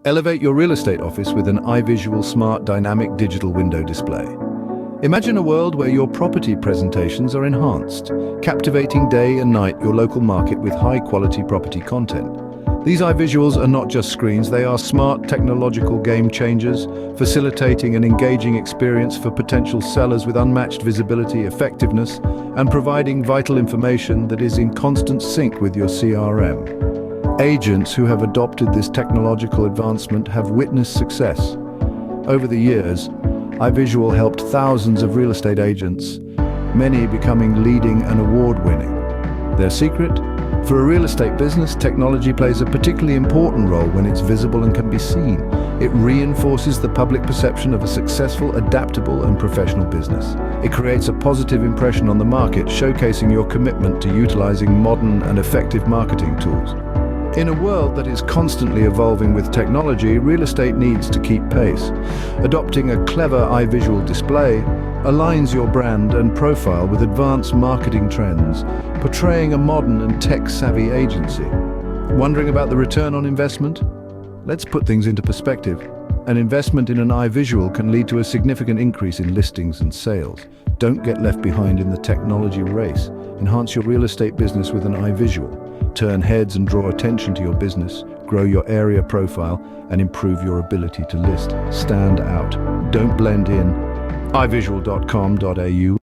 Elevate your real estate office with an iVisual smart dynamic digital window display. Imagine a world where your property presentations are enhanced, captivating day and night your local market with high-quality property content. These iVisuals are not just screens, they are smart technological game changers, facilitating an engaging experience for potential sellers with unmatched visibility, effectiveness, and providing vital information that is in constant sync with your CRM. Agents who have adopted this technological advancement have witnessed success. Over the years, iVisual helped thousands of real estate agents, many becoming leading and award-winning. Their secret? For a real estate business, technology plays a particularly important role when it's visible and can be seen. It reinforces the public perception of a successful, adaptable, and professional business. It creates a positive impression on the market, showcasing your commitment to utilizing modern and effective marketing tools. In a world that is constantly evolving with technology, real estate needs to keep pace. Adopting a clever iVisual display aligns your brand and profile with advanced marketing trends, portraying a modern and tech-savvy agency. Wondering about the return on investment? Let's put things into perspective. An investment in an iVisual can lead to a significant increase in listings and sales. Don't get left behind in the technology race. Enhance your real estate business with an iVisual. Turn heads and draw attention to your business, grow your area profile, and improve your ability to list. Stand out. Don't blend in. iVisual.com.au